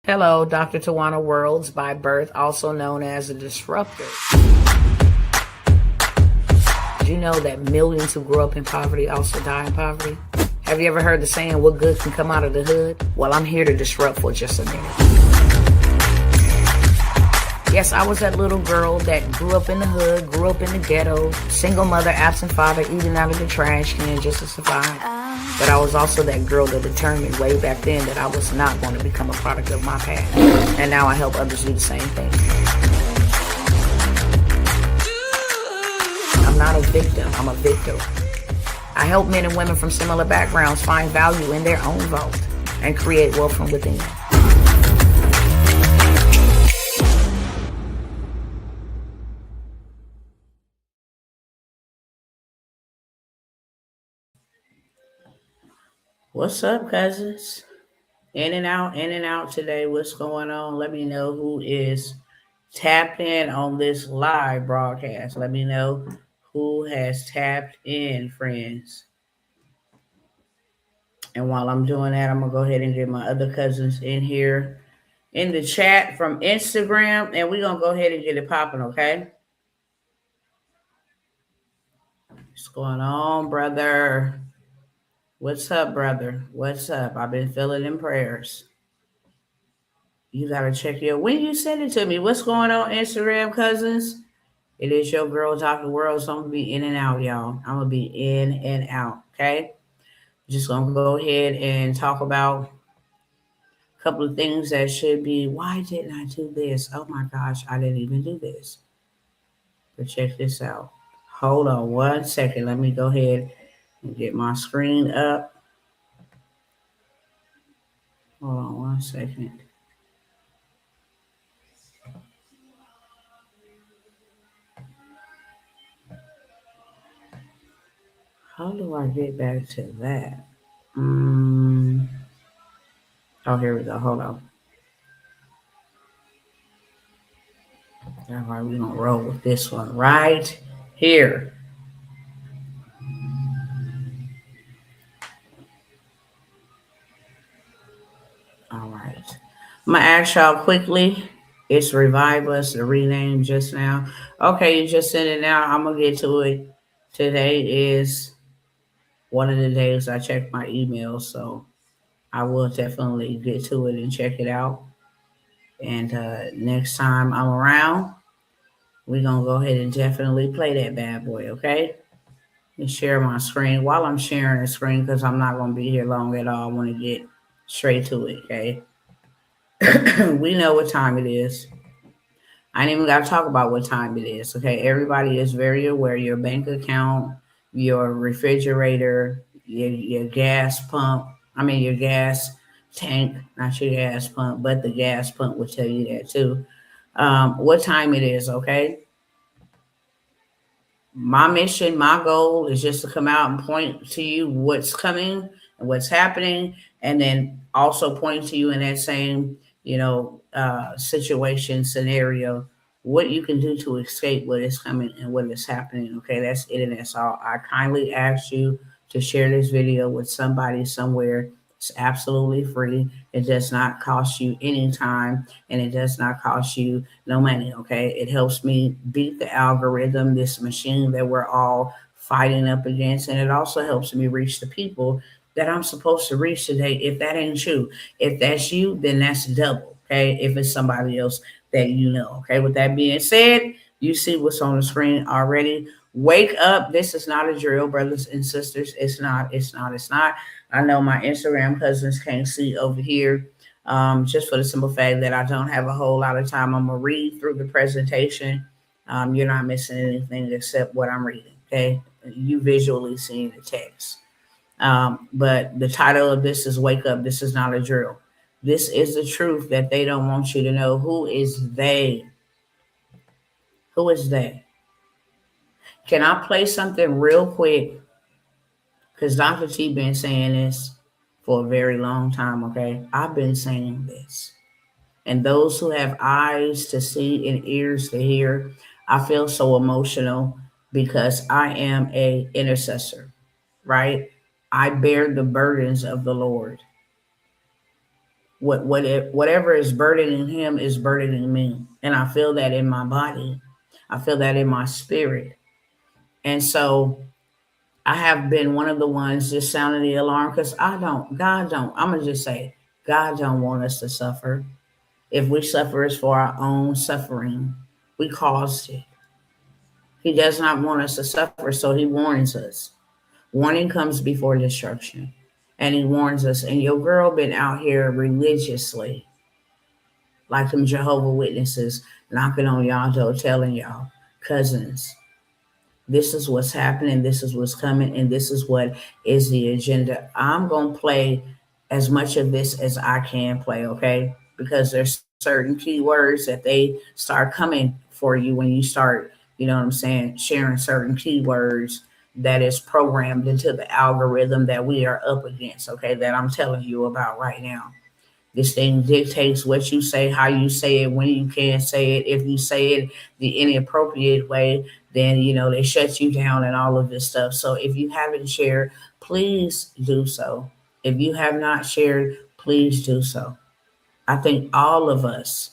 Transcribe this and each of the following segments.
Hello, Dr. Tawanna Worlds by birth, also known as a disruptor. Did you know that millions who grew up in poverty also die in poverty? Have you ever heard the saying, what good can come out of the hood? Well, I'm here to disrupt for just a minute. Yes, I was that little girl that grew up in the hood, grew up in the ghetto, single mother, absent father, eating out of the trash can just to survive. But I was also that girl that determined way back then that I was not going to become a product of my past. And now I help others do the same thing. I'm not a victim, I'm a victor. I help men and women from similar backgrounds find value in their own vault and create wealth from within. What's up, cousins? In and out today. What's going on? Let me know who is tapped in on this live broadcast. Let me know who has tapped in, friends. And while I'm doing that, I'm going to go ahead and get my other cousins in here in the chat from Instagram, and we're going to go ahead and get it popping, okay? What's going on, brother? What's up, brother? What's up? I've been feeling in prayers. You got to check when you send it to me. What's going on, Instagram, cousins? It is your girl, Dr. World, so I'm going to be in and out, y'all. I'm going to be in and out, okay? Just going to go ahead and talk about a couple of things that should be, why didn't I do this? Oh, my gosh, I didn't even do this. But check this out. Hold on one second. Let me go ahead and get my screen up. Hold on one second. How do I get back to that? Oh, here we go. Hold on. All right, we're going to roll with this one right here. All right. I'm going to ask y'all quickly. It's Revive Us, the rename just now. Okay, you just sent it now. I'm going to get to it. Today is one of the days I check my email, so I will definitely get to it and check it out. And next time I'm around, we're going to go ahead and definitely play that bad boy, okay? And share my screen while I'm sharing the screen because I'm not going to be here long at all. I want to get straight to it, okay? We know what time it is. I ain't even got to talk about what time it is, okay? Everybody is very aware. Your bank account, your refrigerator, your gas pump, your gas tank, not your gas pump, but the gas pump will tell you that too. What time it is, okay? My mission, my goal is just to come out and point to you what's coming and what's happening, and then also point to you in that same, situation, scenario, what you can do to escape what is coming and what is happening. Okay, that's it and that's all. I kindly ask you to share this video with somebody somewhere. It's absolutely free. It does not cost you any time, and it does not cost you no money, okay? It helps me beat the algorithm, this machine that we're all fighting up against, and it also helps me reach the people that I'm supposed to reach today. If that ain't you, if that's you, then that's double, okay? If it's somebody else that you know, okay? With that being said, you see what's on the screen already. Wake up. This is not a drill, brothers and sisters. It's not. I know my Instagram cousins can't see over here, just for the simple fact that I don't have a whole lot of time. I'm going to read through the presentation. You're not missing anything except what I'm reading, okay? You visually seeing the text. But the title of this is Wake Up. This is not a drill. This is the truth that they don't want you to know. Who is they? Who is they? Can I play something real quick? Because Dr. T been saying this for a very long time, okay? I've been saying this. And those who have eyes to see and ears to hear, I feel so emotional because I am a intercessor, right? I bear the burdens of the Lord. Whatever is burdening him is burdening me, and I feel that in my body. I feel that in my spirit, and so I have been one of the ones just sounding the alarm because I don't. God don't. I'm gonna just say God don't want us to suffer. If we suffer, it's for our own suffering. We caused it. He does not want us to suffer, so he warns us. Warning comes before destruction. And he warns us. And your girl been out here religiously, like them Jehovah Witnesses, knocking on y'all door, telling y'all, cousins, this is what's happening, this is what's coming, and this is what is the agenda. I'm gonna play as much of this as I can play, okay? Because there's certain keywords that they start coming for you when you start, you know what I'm saying, sharing certain keywords that is programmed into the algorithm that we are up against, okay, that I'm telling you about right now. This thing dictates what you say, how you say it, when you can say it. If you say it the inappropriate way, then they shut you down and all of this stuff. So if you haven't shared, please do so. If you have not shared, please do so. I think all of us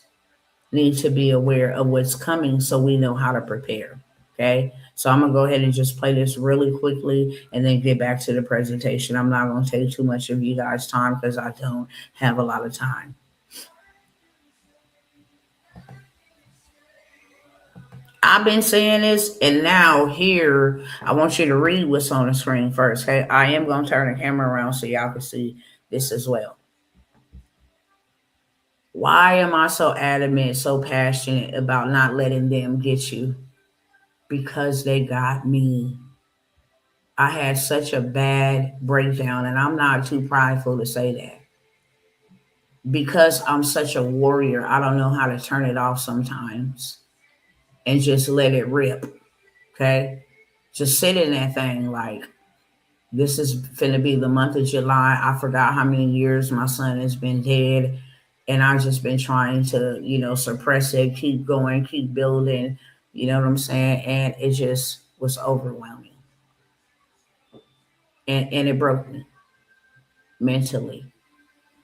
need to be aware of what's coming so we know how to prepare. Okay. So I'm gonna go ahead and just play this really quickly and then get back to the presentation. I'm not gonna take too much of you guys' time because I don't have a lot of time. I've been saying this, and now here I want you to read what's on the screen first. Okay, I am gonna turn the camera around so y'all can see this as well. Why am I so adamant, so passionate about not letting them get you? Because they got me. I had such a bad breakdown, and I'm not too prideful to say that. Because I'm such a warrior, I don't know how to turn it off sometimes and just let it rip. Okay? Just sit in that thing like this is finna be the month of July. I forgot how many years my son has been dead. And I've just been trying to, suppress it, keep going, keep building. You know what I'm saying? And it just was overwhelming. And it broke me mentally.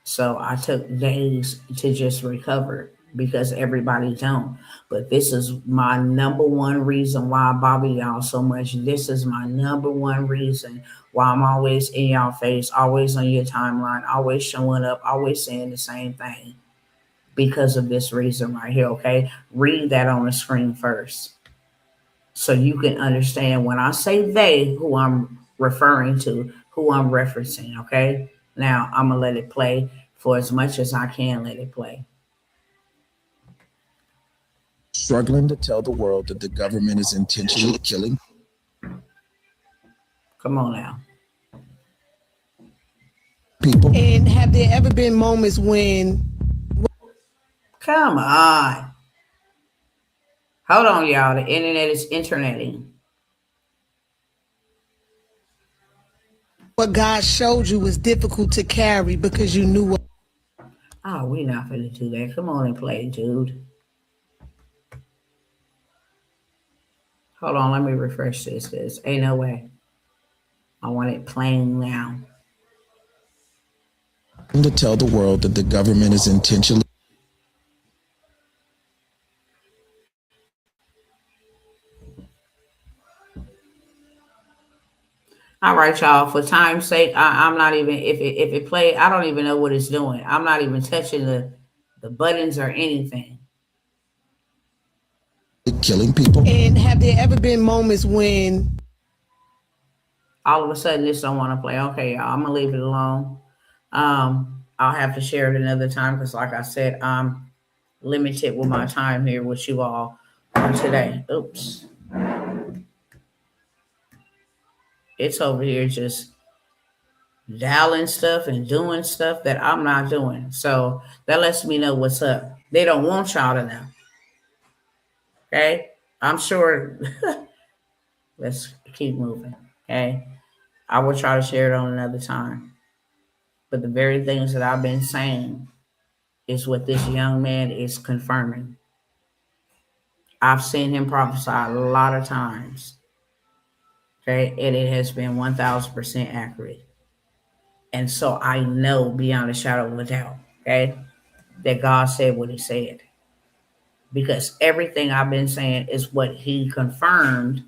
So I took days to just recover because everybody don't. But this is my number one reason why I bother y'all so much. This is my number one reason why I'm always in y'all face, always on your timeline, always showing up, always saying the same thing. Because of this reason right here, okay? Read that on the screen first so you can understand when I say they, who I'm referring to, who I'm referencing, okay? Now I'm gonna let it play for as much as I can let it play. Struggling to tell the world that the government is intentionally killing Come on now. people. And have there ever been moments when Come on. Hold on, y'all. The internet is interneting. what God showed you was difficult to carry because you knew what? Oh, we not gonna do that. Come on and play, dude. Hold on, let me refresh this. Cause ain't no way. I want it playing now. To tell the world that the government is intentionally. All right, y'all. For time's sake, I'm not even if it play. I don't even know what it's doing. I'm not even touching the buttons or anything. Killing people. And have there ever been moments when All of a sudden, this don't want to play. Okay, y'all. I'm gonna leave it alone. I'll have to share it another time because, like I said, I'm limited with my time here with you all on today. Oops, it's over here just dialing stuff and doing stuff that I'm not doing. So that lets me know what's up. They don't want y'all to know. Okay, I'm sure. Let's keep moving. Okay, I will try to share it on another time. But the very things that I've been saying is what this young man is confirming. I've seen him prophesy a lot of times. Okay, and it has been 1000% accurate. And so I know beyond a shadow of a doubt. Okay, that God said what He said, because everything I've been saying is what He confirmed.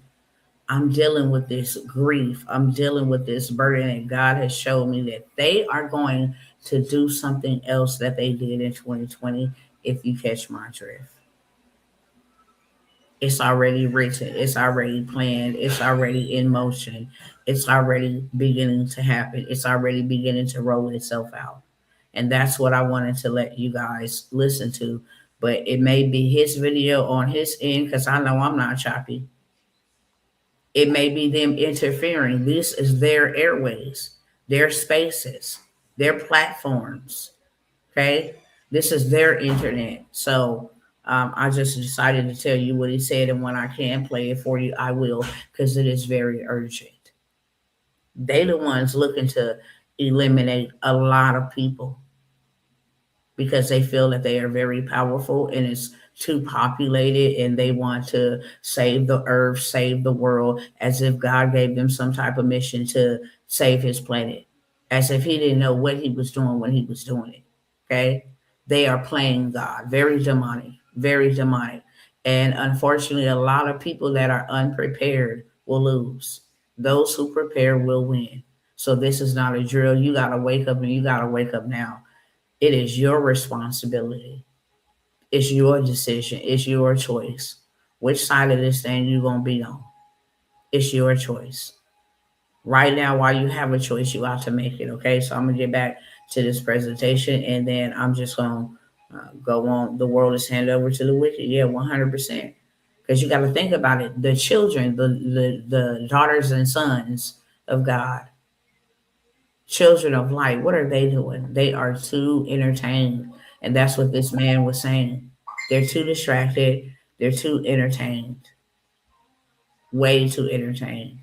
I'm dealing with this grief. I'm dealing with this burden, and God has showed me that they are going to do something else that they did in 2020. If you catch my drift, it's already written, it's already planned, it's already in motion, it's already beginning to happen, it's already beginning to roll itself out. And that's what I wanted to let you guys listen to. But it may be his video on his end, because I know I'm not choppy. It may be them interfering. This is their airways, their spaces, their platforms. Okay. This is their internet. So I just decided to tell you what he said. And when I can play it for you, I will, because it is very urgent. They the ones looking to eliminate a lot of people because they feel that they are very powerful and it's too populated, and they want to save the earth, save the world, as if God gave them some type of mission to save his planet, as if he didn't know what he was doing when he was doing it. Okay? They are playing God. Very demonic, very demonic. And unfortunately, a lot of people that are unprepared will lose. Those who prepare will win. So this is not a drill. You got to wake up, and you got to wake up now. It is your responsibility. It's your decision. It's your choice. Which side of this thing you gonna be on? It's your choice. Right now, while you have a choice, you have to make it. Okay, so I'm gonna get back to this presentation, and then I'm just gonna go on. The world is handed over to the wicked. Yeah, 100%. Because you got to think about it. The children, the daughters and sons of God, children of light, what are they doing? They are too entertained. And that's what this man was saying. They're too distracted. They're too entertained. Way too entertained.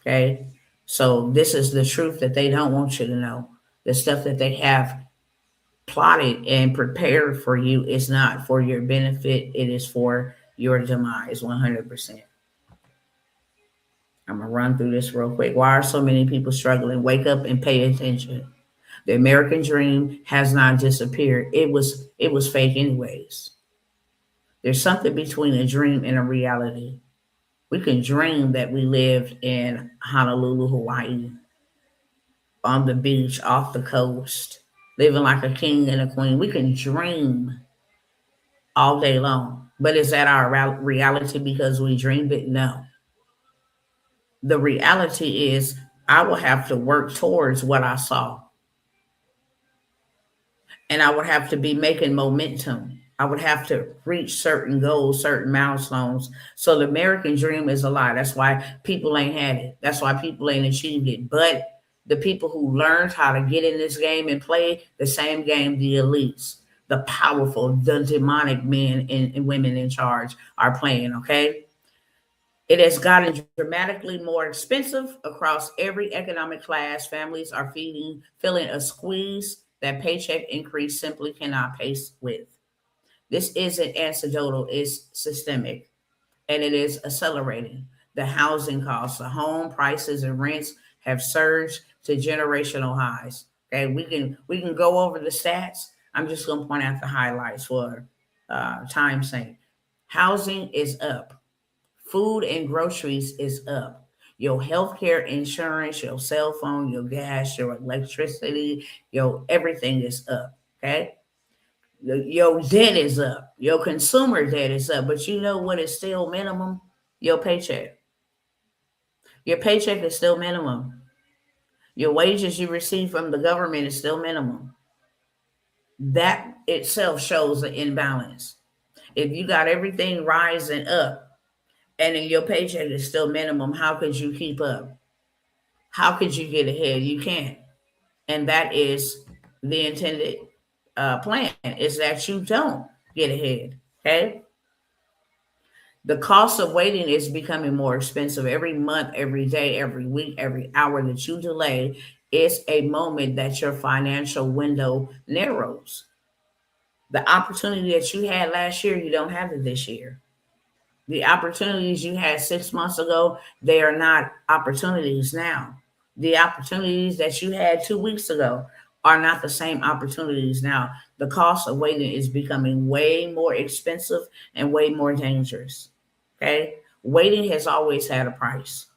Okay. So this is the truth that they don't want you to know. The stuff that they have plotted and prepared for you is not for your benefit. It is for your demise, 100%. I'm going to run through this real quick. Why are so many people struggling? Wake up and pay attention. The American dream has not disappeared. It was fake anyways. There's something between a dream and a reality. We can dream that we lived in Honolulu, Hawaii, on the beach, off the coast, living like a king and a queen. We can dream all day long. But is that our reality because we dreamed it? No. The reality is I will have to work towards what I saw. And I would have to be making momentum. I would have to reach certain goals, certain milestones. So the American dream is a lie. That's why people ain't had it. That's why people ain't achieved it. But the people who learned how to get in this game and play the same game, the elites, the powerful, the demonic men and women in charge are playing, okay? It has gotten dramatically more expensive across every economic class. Families are feeling a squeeze that paycheck increase simply cannot pace with. This isn't anecdotal, it's systemic, and it is accelerating. The housing costs, the home prices and rents have surged to generational highs. Okay, we can go over the stats. I'm just going to point out the highlights for time's sake. Housing is up. Food and groceries is up. Your healthcare insurance, your cell phone, your gas, your electricity, your everything is up. Okay. Your debt is up. Your consumer debt is up. But you know what is still minimum? Your paycheck. Your paycheck is still minimum. Your wages you receive from the government is still minimum. That itself shows an imbalance. If you got everything rising up and then your paycheck is still minimum, how could you keep up? How could you get ahead? You can't. And that is the intended plan, is that you don't get ahead. Okay. The cost of waiting is becoming more expensive every month, every day, every week, every hour that you delay is a moment that your financial window narrows. The opportunity that you had last year, you don't have it this year. The opportunities you had 6 months ago, they are not opportunities now. The opportunities that you had 2 weeks ago, are not the same opportunities now. The cost of waiting is becoming way more expensive and way more dangerous. Okay? Waiting has always had a price.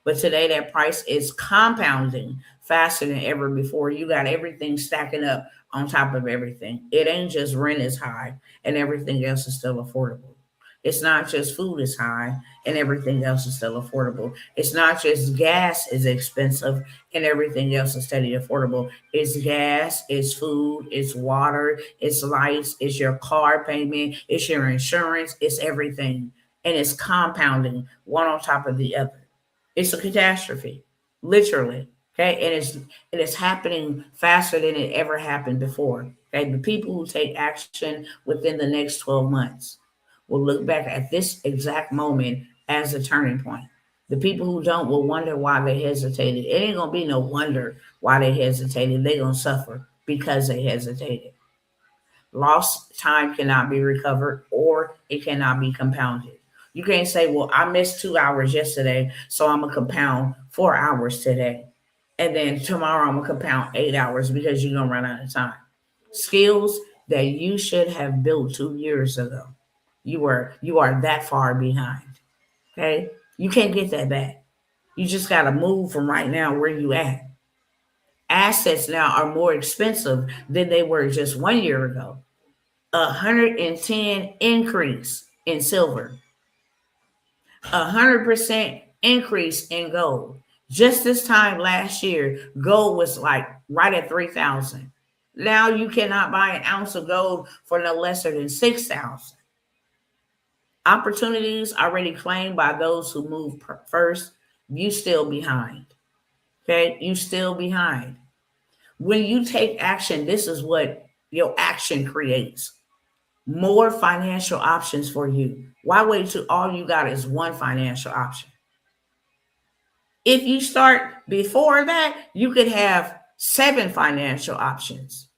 But today that price is compounding faster than ever before. You got everything stacking up on top of everything. It ain't just rent is high and everything else is still affordable. It's not just food is high and everything else is still affordable. It's not just gas is expensive and everything else is steady affordable. It's gas, it's food, it's water, it's lights, it's your car payment, it's your insurance, it's everything. And it's compounding one on top of the other. It's a catastrophe, literally. Okay, and it's happening faster than it ever happened before. Okay, the people who take action within the next 12 months will look back at this exact moment as a turning point. The people who don't will wonder why they hesitated. It ain't gonna be no wonder why they hesitated. They're gonna suffer because they hesitated. Lost time cannot be recovered or it cannot be compounded. You can't say, well, I missed 2 hours yesterday, so I'm going to compound 4 hours today. And then tomorrow I'm going to compound 8 hours because you're going to run out of time. Skills that you should have built 2 years ago. You are that far behind. Okay? You can't get that back. You just got to move from right now where you at. Assets now are more expensive than they were just 1 year ago. 110 increase in silver, 100% increase in gold. Just this time last year, gold was like right at 3,000. Now you cannot buy an ounce of gold for no lesser than 6,000. Opportunities already claimed by those who move first. You still behind. Okay, you still behind. When you take action, this is what your action creates more financial options for you. Why wait till all you got is one financial option? If you start before that, you could have seven financial options,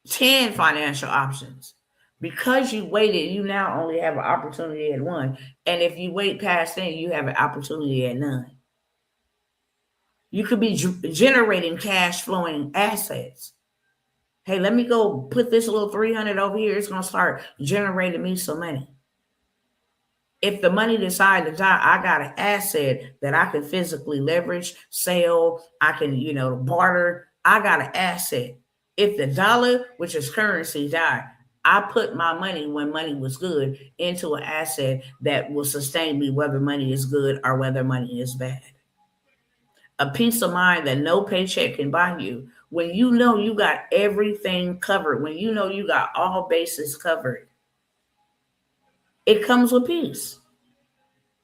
10 financial options. Because you waited, you now only have an opportunity at one. And if you wait past then, you have an opportunity at none. You could be generating cash flowing assets. Hey, let me go put this little 300 over here. It's going to start generating me some money. If the money decides to die, I got an asset that I can physically leverage, sell, I can, barter. I got an asset. If the dollar, which is currency, died, I put my money when money was good into an asset that will sustain me whether money is good or whether money is bad. A peace of mind that no paycheck can buy you. When you know you got everything covered, when you know you got all bases covered, it comes with peace.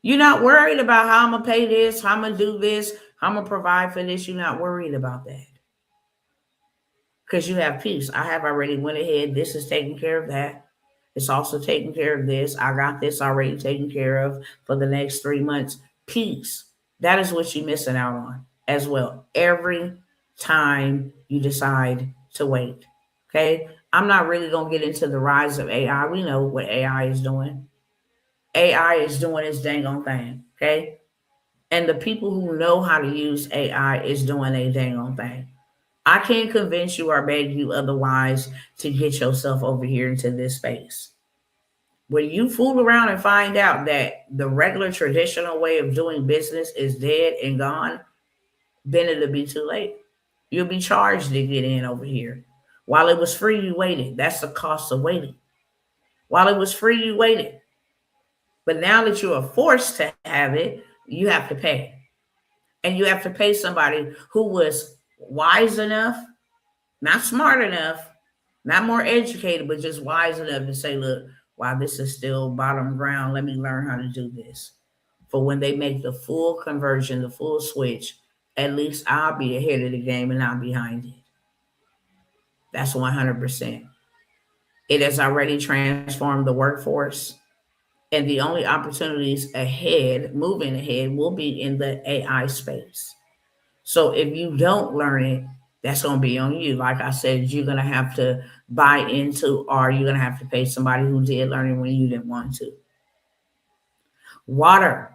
You're not worried about how I'm going to pay this, how I'm going to do this, how I'm going to provide for this. You're not worried about that because you have peace. I have already went ahead. This is taking care of that. It's also taking care of this. I got this already taken care of for the next 3 months. Peace. That is what you're missing out on as well. Every time you decide to wait. Okay. I'm not really going to get into the rise of AI. We know what AI is doing. AI is doing its dang on thing. Okay. And the people who know how to use AI is doing a dang on thing. I can't convince you or beg you otherwise to get yourself over here into this space. When you fool around and find out that the regular traditional way of doing business is dead and gone, then it'll be too late. You'll be charged to get in over here. While it was free, you waited. That's the cost of waiting. While it was free, you waited. But now that you are forced to have it, you have to pay. And you have to pay somebody who was wise enough, not smart enough, not more educated, but just wise enough to say, look, while this is still bottom ground, let me learn how to do this. For when they make the full conversion, the full switch, at least I'll be ahead of the game and not behind it. That's 100%. It has already transformed the workforce. And the only opportunities ahead, moving ahead, will be in the AI space. So if you don't learn it, that's going to be on you. Like I said, you're going to have to buy into, or you're going to have to pay somebody who did learn it when you didn't want to. Water.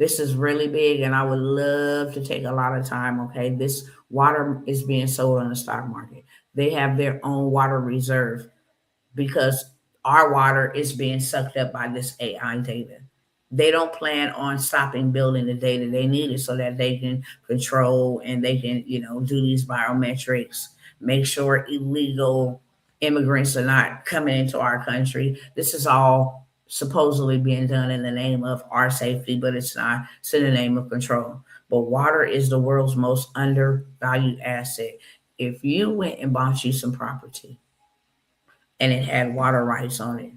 This is really big, and I would love to take a lot of time. Okay, this water is being sold on the stock market. They have their own water reserve because our water is being sucked up by this AI data. They don't plan on stopping building the data. They need it so that they can control and they can, do these biometrics, make sure illegal immigrants are not coming into our country. This is all supposedly being done in the name of our safety, but it's not. It's in the name of control. But water is the world's most undervalued asset. If you went and bought you some property and it had water rights on it,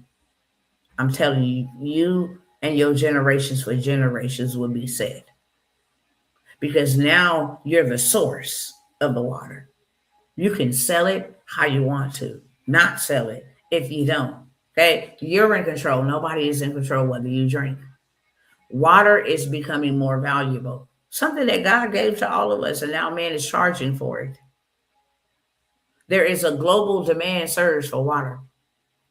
I'm telling you, you and your generations for generations will be set because now you're the source of the water. You can sell it how you want to, not sell it if you don't. Okay, you're in control. Nobody is in control whether you drink. Water is becoming more valuable, something that God gave to all of us, and now man is charging for it. There is a global demand surge for water.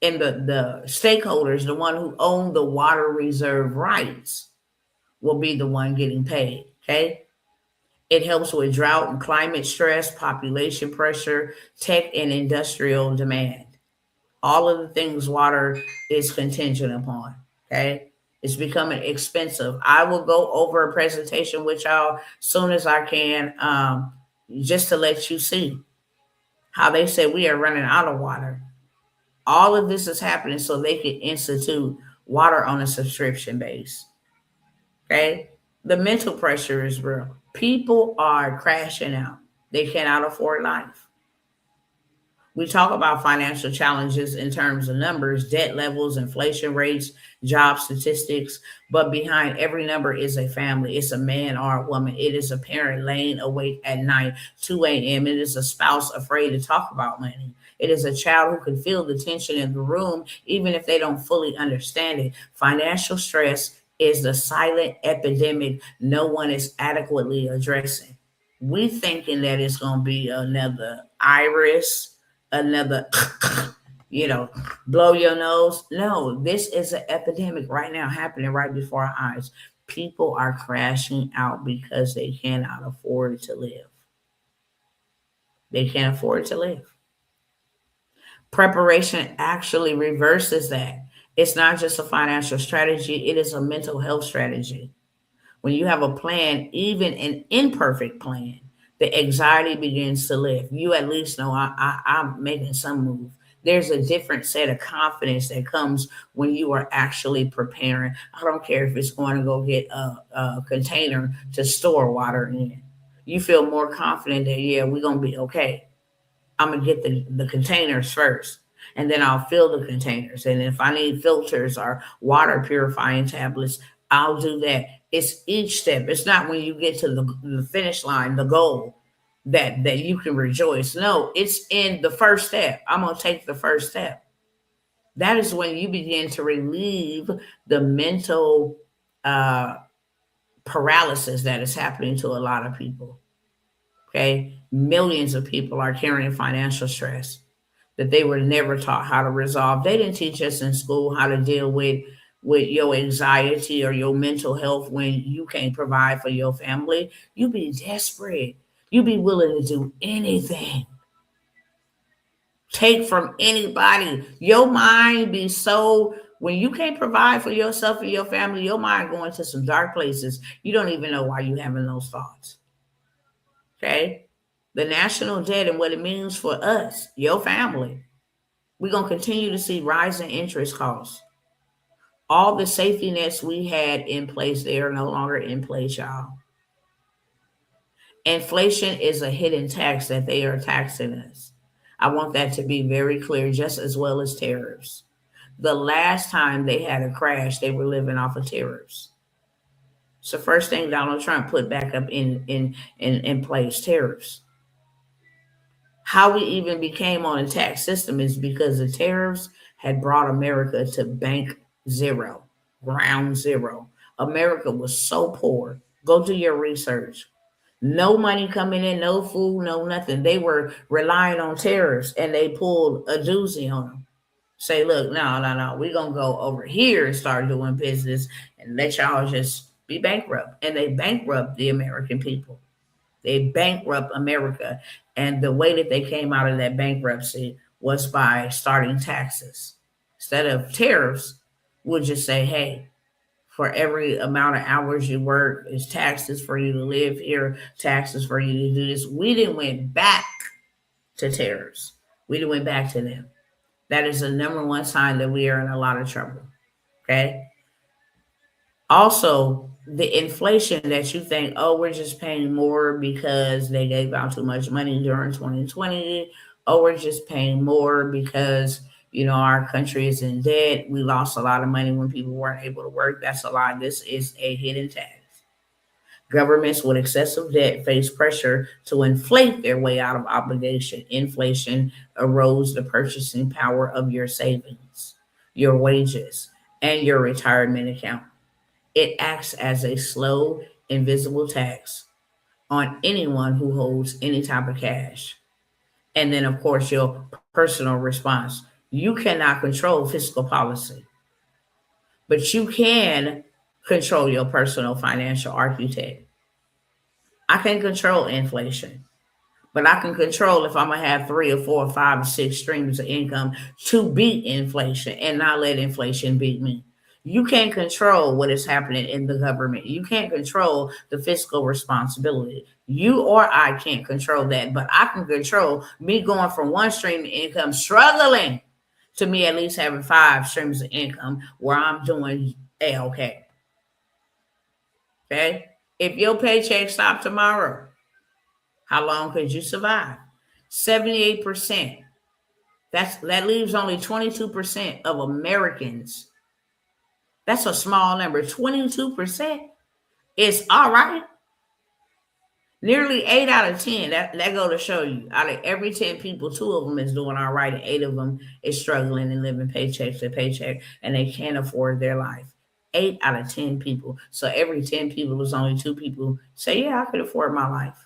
And the stakeholders, the one who own the water reserve rights, will be the one getting paid. Okay. It helps with drought and climate stress, population pressure, tech and industrial demand. All of the things water is contingent upon. Okay. It's becoming expensive. I will go over a presentation with y'all soon as I can, just to let you see how they say we are running out of water. All of this is happening so they can institute water on a subscription base. Okay. The mental pressure is real. People are crashing out. They cannot afford life. We talk about financial challenges in terms of numbers, debt levels, inflation rates, job statistics, but behind every number is a family. It's a man or a woman. It is a parent laying awake at night, 2 a.m. It is a spouse afraid to talk about money. It is a child who can feel the tension in the room, even if they don't fully understand it. Financial stress is the silent epidemic no one is adequately addressing. We thinking that it's going to be another iris, another, you know, blow your nose. No, this is an epidemic right now happening right before our eyes. People are crashing out because they cannot afford to live. They can't afford to live. Preparation actually reverses that. It's not just a financial strategy, it is a mental health strategy. When you have a plan, even an imperfect plan, the anxiety begins to lift. You at least know I'm making some move. There's a different set of confidence that comes when you are actually preparing. I don't care if it's going to go get a container to store water in. You feel more confident that, yeah, we're going to be okay. I'm gonna get the containers first, and then I'll fill the containers. And if I need filters or water purifying tablets, I'll do that. It's each step. It's not when you get to the finish line, the goal, that you can rejoice. No, it's in the first step. I'm gonna take the first step. That is when you begin to relieve the mental uh, paralysis that is happening to a lot of people. Okay, millions of people are carrying financial stress that they were never taught how to resolve. They didn't teach us in school how to deal with your anxiety or your mental health when you can't provide for your family. You be desperate. You be willing to do anything. Take from anybody. Your mind be so when you can't provide for yourself and your family, your mind going to some dark places. You don't even know why you having those thoughts. Okay? The national debt and what it means for us, your family. We're going to continue to see rising interest costs. All the safety nets we had in place, they are no longer in place, y'all. Inflation is a hidden tax that they are taxing us. I want that to be very clear, just as well as tariffs. The last time they had a crash, they were living off of tariffs. It's the first thing Donald Trump put back up in place, tariffs. How we even became on a tax system is because the tariffs had brought America to bank zero, ground zero. America was so poor. Go do your research. No money coming in, no food, no nothing. They were relying on tariffs and they pulled a doozy on them. Say, look, no, no, no, we're going to go over here and start doing business and let y'all just be bankrupt. And they bankrupt the American people. They bankrupt America. And the way that they came out of that bankruptcy was by starting taxes. Instead of tariffs, we'll just say, hey, for every amount of hours you work, is taxes for you to live here, taxes for you to do this. We didn't went back to tariffs. We didn't went back to them. That is the number one sign that we are in a lot of trouble. Okay. Also, the inflation that you think, oh, we're just paying more because they gave out too much money during 2020. Oh, we're just paying more because, our country is in debt. We lost a lot of money when people weren't able to work. That's a lie. This is a hidden tax. Governments with excessive debt face pressure to inflate their way out of obligation. Inflation erodes the purchasing power of your savings, your wages, and your retirement account. It acts as a slow, invisible tax on anyone who holds any type of cash. And then, of course, your personal response. You cannot control fiscal policy, but you can control your personal financial architect. I can control inflation, but I can control if I'm going to have 3 or 4 or 5 or 6 streams of income to beat inflation and not let inflation beat me. You can't control what is happening in the government. You can't control the fiscal responsibility. You or I can't control that, but I can control me going from one stream of income, struggling, to me at least having 5 streams of income where I'm doing A-okay. Okay? If your paycheck stopped tomorrow, how long could you survive? 78%. That leaves only 22% of Americans. That's a small number. 22% is all right. Nearly 8 out of 10. That go to show you. Out of every 10 people, 2 of them is doing all right, and 8 of them is struggling and living paycheck to paycheck, and they can't afford their life. 8 out of 10 people. So every 10 people, there's only 2 people say, yeah, I could afford my life.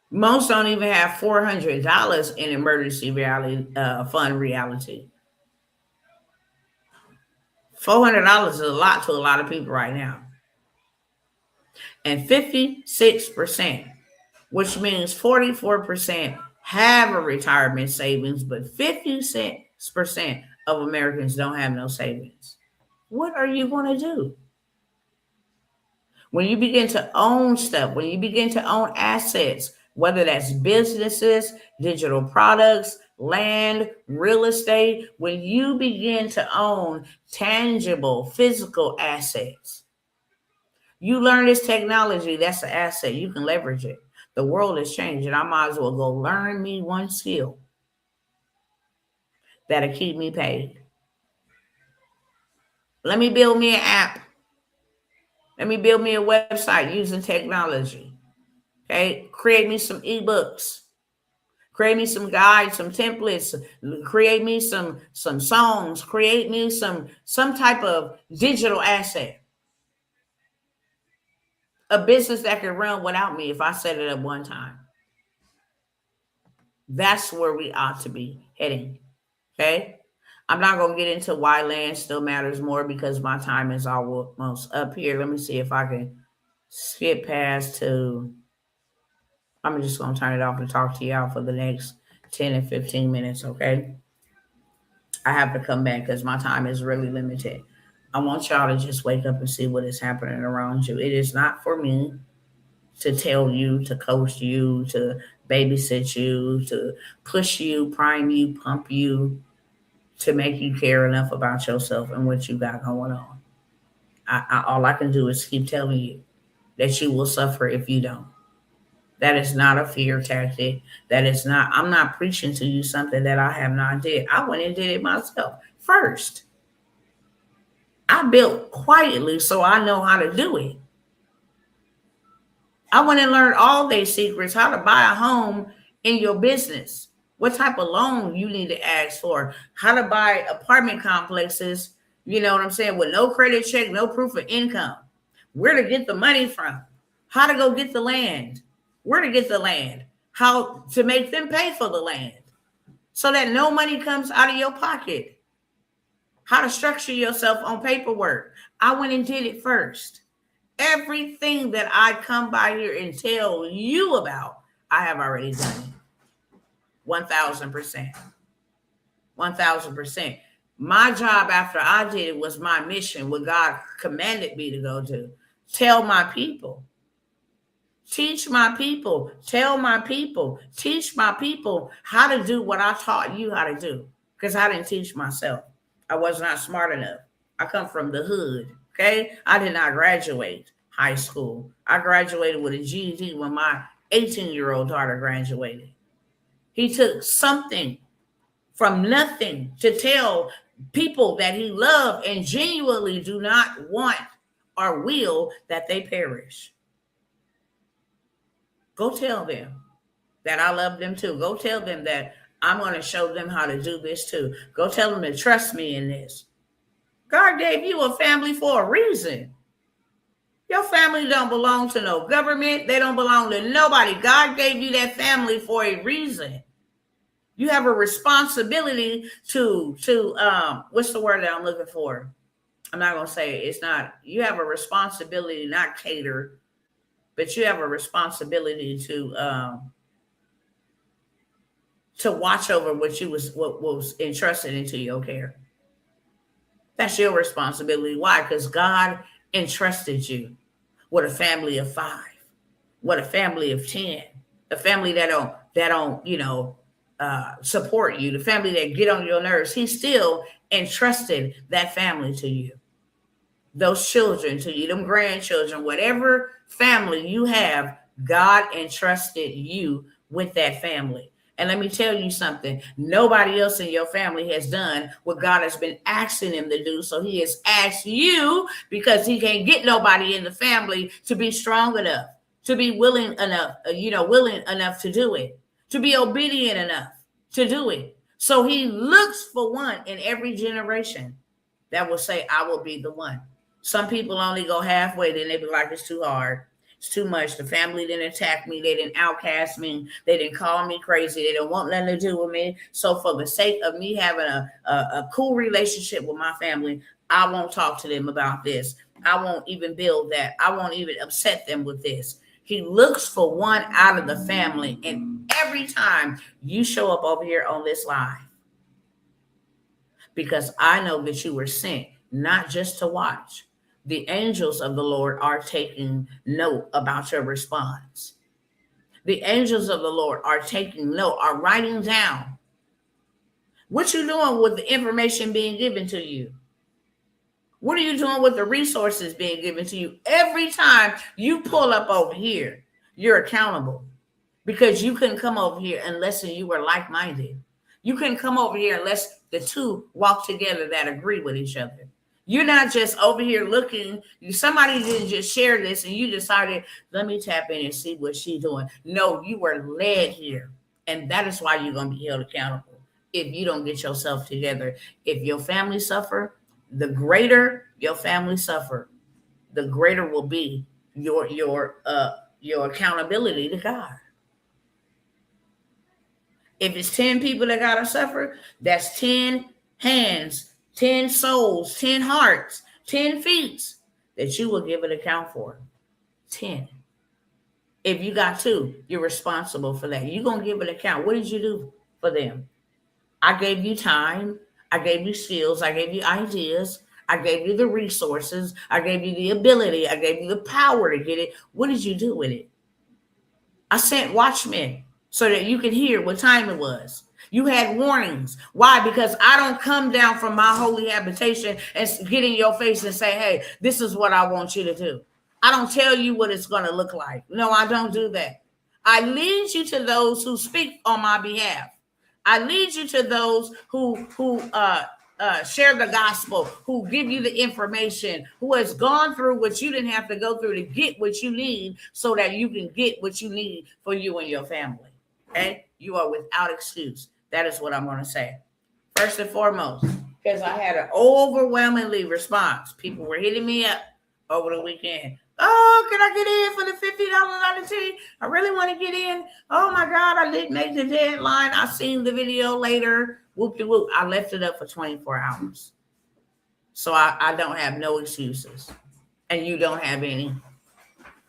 Most don't even have $400 in emergency fund reality. $400 is a lot to a lot of people right now. And 56%, which means 44% have a retirement savings, but 56% of Americans don't have no savings. What are you going to do? When you begin to own stuff, when you begin to own assets, whether that's businesses, digital products, land, real estate, when you begin to own tangible, physical assets, you learn this technology, that's an asset. You can leverage it. The world is changing. I might as well go learn me one skill that'll keep me paid. Let me build me an app. Let me build me a website using technology. Okay, create me some ebooks. Create me some guides, some templates. Create me some songs. Create me some type of digital asset. A business that can run without me if I set it up one time. That's where we ought to be heading. Okay, I'm not going to get into why land still matters more because my time is almost up here. Let me see if I can skip past to. I'm just going to turn it off and talk to y'all for the next 10 and 15 minutes, okay? I have to come back because my time is really limited. I want y'all to just wake up and see what is happening around you. It is not for me to tell you, to coach you, to babysit you, to push you, prime you, pump you, to make you care enough about yourself and what you got going on. All I can do is keep telling you that you will suffer if you don't. That is not a fear tactic. That is not, I'm not preaching to you something that I have not did. I went and did it myself first. I built quietly so I know how to do it. I went and learned all their secrets, how to buy a home in your business, what type of loan you need to ask for, how to buy apartment complexes, you know what I'm saying, with no credit check, no proof of income, where to get the money from, how to go get the land, where to get the land, how to make them pay for the land so that no money comes out of your pocket. how to structure yourself on paperwork. I went and did it first. Everything that I come by here and tell you about, I have already done it. 1,000%. 1,000%. My job after I did it was my mission, what God commanded me to go do. Tell my people. Teach my people. Tell my people. Teach my people how to do what I taught you how to do. Because I didn't teach myself. I was not smart enough. I come from the hood. Okay. I did not graduate high school. I graduated with a GED when my 18-year-old daughter graduated. He took something from nothing to tell people that he loved and genuinely do not want or will that they perish. Go tell them that I love them too. Go tell them that I'm going to show them how to do this too. Go tell them to trust me in this. God gave you a family for a reason. Your family don't belong to no government. They don't belong to nobody. God gave you that family for a reason. You have a responsibility to what's the word that I'm looking for? I'm not going to say it. It's not. You have a responsibility, not cater, but you have a responsibility to watch over what was entrusted into your care. That's your responsibility. Why? Because God entrusted you with a family of 5, with a family of 10, a family that don't support you, the family that get on your nerves. He still entrusted that family to you, those children to you, them grandchildren, whatever family you have, God entrusted you with that family. And let me tell you something, nobody else in your family has done what God has been asking them to do. So he has asked you because he can't get nobody in the family to be strong enough, to be willing enough to do it, to be obedient enough to do it. So he looks for one in every generation that will say, I will be the one. Some people only go halfway, then they be like, it's too hard. It's too much. The family didn't attack me. They didn't outcast me. They didn't call me crazy. They don't want nothing to do with me. So for the sake of me having a cool relationship with my family, I won't talk to them about this. I won't even build that. I won't even upset them with this. He looks for one out of the family. And every time you show up over here on this live, because I know that you were sent not just to watch. The angels of the Lord are taking note about your response. The angels of the Lord are taking note, are writing down what you're doing with the information being given to you. What are you doing with the resources being given to you? Every time you pull up over here, you're accountable, because you couldn't come over here unless you were like-minded. You couldn't come over here unless the two walk together that agree with each other. You're not just over here looking. Somebody didn't just share this and you decided, let me tap in and see what she's doing. No, you were led here. And that is why you're going to be held accountable if you don't get yourself together. If your family suffer, the greater your family suffer, the greater will be your accountability to God. If it's 10 people that got to suffer, that's 10 hands, 10 souls, 10 hearts, 10 feet that you will give an account for. 10. If you got 2, you're responsible for that. You're going to give an account. What did you do for them? I gave you time. I gave you skills. I gave you ideas. I gave you the resources. I gave you the ability. I gave you the power to get it. What did you do with it? I sent watchmen so that you could hear what time it was. You had warnings. Why? Because I don't come down from my holy habitation and get in your face and say, hey, this is what I want you to do. I don't tell you what it's going to look like. No, I don't do that. I lead you to those who speak on my behalf. I lead you to those who share the gospel, who give you the information, who has gone through what you didn't have to go through to get what you need so that you can get what you need for you and your family. Okay? You are without excuse. That is what I'm going to say. First and foremost, because I had an overwhelmingly response. People were hitting me up over the weekend. Oh, can I get in for the $50 novelty? I really want to get in. Oh my God, I didn't make the deadline. I seen the video later. Whoop de whoop. I left it up for 24 hours. So I don't have no excuses, and you don't have any.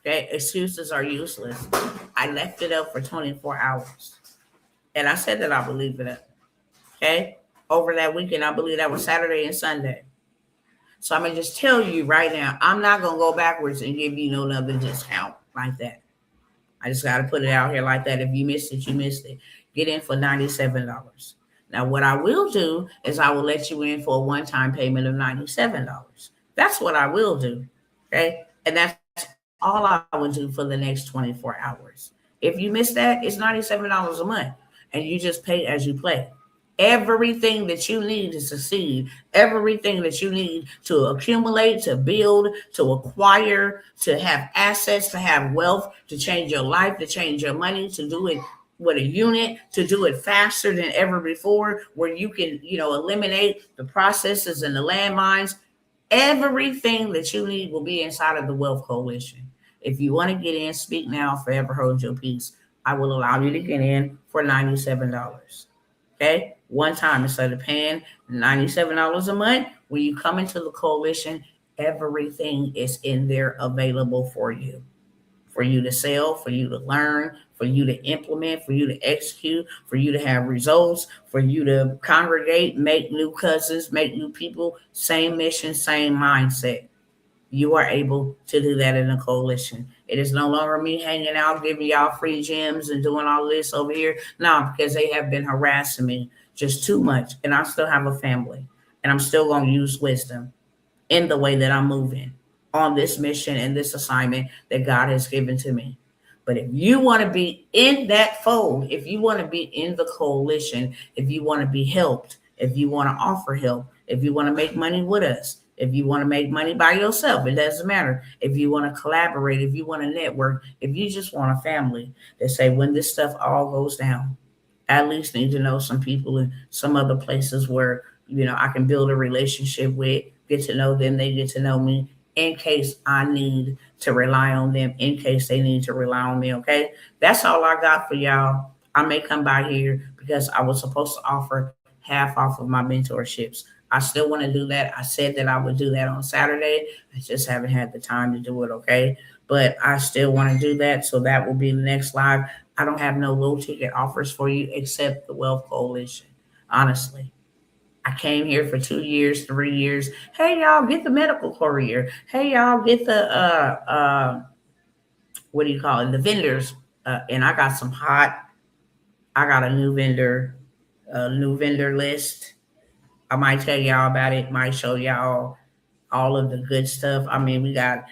Okay, excuses are useless. I left it up for 24 hours, and I said that I believe it up. Okay, over that weekend, I believe that was Saturday and Sunday. So I'm gonna just tell you right now, I'm not gonna go backwards and give you no other discount like that. I just got to put it out here like that. If you missed it, you missed it. Get in for $97. Now, what I will do is I will let you in for a one-time payment of $97. That's what I will do. Okay. And that's all I would do for the next 24 hours. If you miss that, it's $97 a month. And you just pay as you play. Everything that you need to succeed, everything that you need to accumulate, to build, to acquire, to have assets, to have wealth, to change your life, to change your money, to do it with a unit, to do it faster than ever before, where you can, eliminate the processes and the landmines. Everything that you need will be inside of the Wealth Coalition. If you want to get in, speak now, forever hold your peace. I will allow you to get in for $97. Okay, one time instead of paying $97 a month. When you come into the coalition, everything is in there available for you to sell, for you to learn, for you to implement, for you to execute, for you to have results, for you to congregate, make new cousins, make new people, same mission, same mindset. You are able to do that in a coalition. It is no longer me hanging out, giving y'all free gems and doing all this over here. No, because they have been harassing me just too much. And I still have a family. And I'm still going to use wisdom in the way that I'm moving on this mission and this assignment that God has given to me. But if you want to be in that fold, if you want to be in the coalition, if you want to be helped, if you want to offer help, if you want to make money with us, if you want to make money by yourself, it doesn't matter. If you want to collaborate, if you want to network, if you just want a family that say when this stuff all goes down, I at least need to know some people in some other places where, I can build a relationship with, get to know them, they get to know me in case I need to rely on them, in case they need to rely on me. Okay. That's all I got for y'all. I may come by here because I was supposed to offer half off of my mentorships. I still want to do that. I said that I would do that on Saturday. I just haven't had the time to do it. Okay. But I still want to do that. So that will be the next live. I don't have no low ticket offers for you except the Wealth Coalition. Honestly, I came here for 2 years, 3 years. Hey y'all, get the medical courier. Hey y'all, get the what do you call it? The vendors. And I got some hot. I got a new vendor list. I might tell y'all about it. Might show y'all all of the good stuff. I mean, we got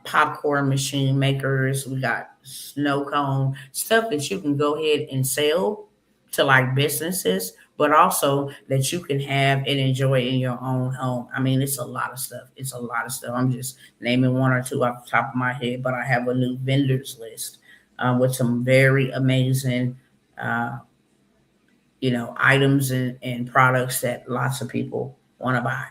popcorn machine makers. We got snow cone stuff that you can go ahead and sell to like businesses, but also that you can have and enjoy in your own home. I mean, it's a lot of stuff. It's a lot of stuff. I'm just naming one or two off the top of my head, but I have a new vendors list with some very amazing uh, items and products that lots of people want to buy.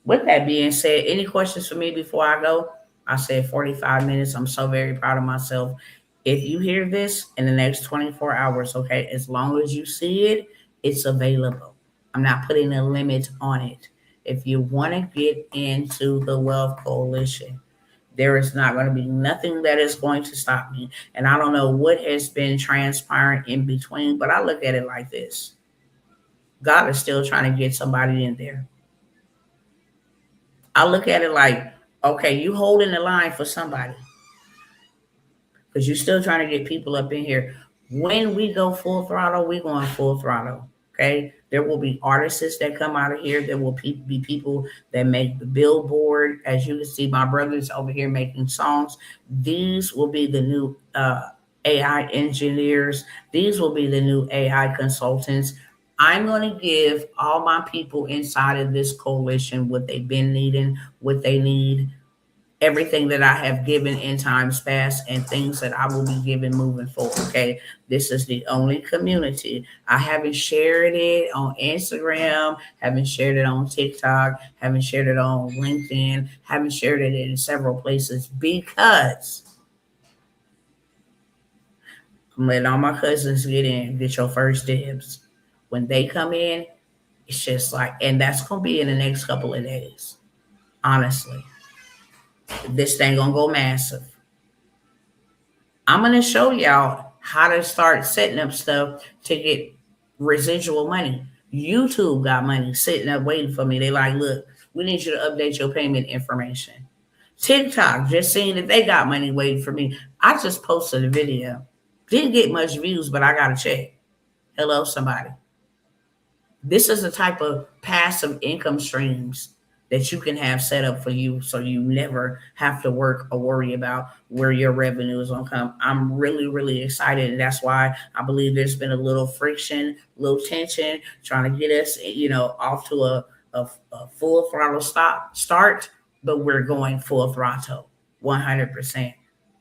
With that being said, any questions for me before I go? I said 45 minutes. I'm so very proud of myself. If you hear this in the next 24 hours, okay, as long as you see it, it's available. I'm not putting a limit on it. If you want to get into the Wealth Coalition, there is not going to be nothing that is going to stop me. And I don't know what has been transpiring in between, but I look at it like this. God is still trying to get somebody in there. I look at it like, okay, you holding the line for somebody because you're still trying to get people up in here. When we go full throttle, we're going full throttle. Okay. There will be artists that come out of here. There will be people that make the billboard. As you can see, my brothers over here making songs. These will be the new AI engineers. These will be the new AI consultants. I'm going to give all my people inside of this coalition what they've been needing, what they need, everything that I have given in times past and things that I will be giving moving forward. Okay. This is the only community. I haven't shared it on Instagram, haven't shared it on TikTok, haven't shared it on LinkedIn, haven't shared it in several places because I'm letting all my cousins get in, get your first dibs. When they come in, It's just like, and that's gonna be in the next couple of days. Honestly, this thing gonna go massive. I'm gonna show y'all how to start setting up stuff to get residual money. YouTube got money sitting up waiting for me. They like, look, we need you to update your payment information. TikTok just seeing that they got money waiting for me. I just posted a video. Didn't get much views, but I got a check. Hello, somebody. This is the type of passive income streams that you can have set up for you so you never have to work or worry about where your revenue is going to come. I'm really, really excited. And that's why I believe there's been a little friction, a little tension trying to get us, off to a full throttle start, but we're going full throttle, 100%.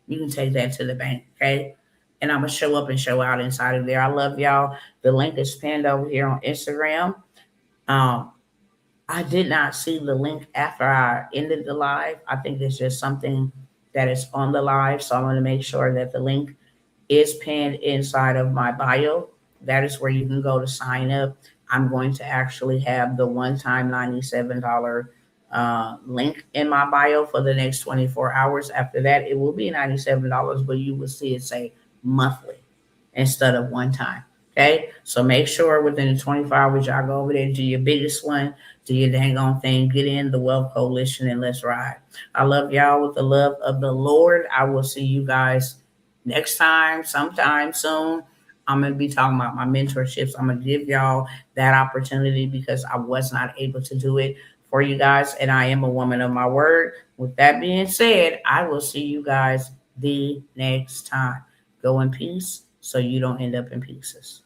You can take that to the bank, okay? And I'm going to show up and show out inside of there. I love y'all. The link is pinned over here on Instagram. I did not see the link after I ended the live. I think it's just something that is on the live. So I'm going to make sure that the link is pinned inside of my bio. That is where you can go to sign up. I'm going to actually have the one-time $97 link in my bio for the next 24 hours. After that, it will be $97, but you will see it say monthly instead of one time. Okay, so make sure within the 24 hours y'all go over there, do your biggest one, do your dang on thing, get in the Wealth Coalition, and let's ride. I love y'all with the love of the Lord. I will see you guys next time, sometime soon. I'm going to be talking about my mentorships. I'm going to give y'all that opportunity because I was not able to do it for you guys, and I am a woman of my word. With that being said, I will see you guys the next time. Go in peace so you don't end up in pieces.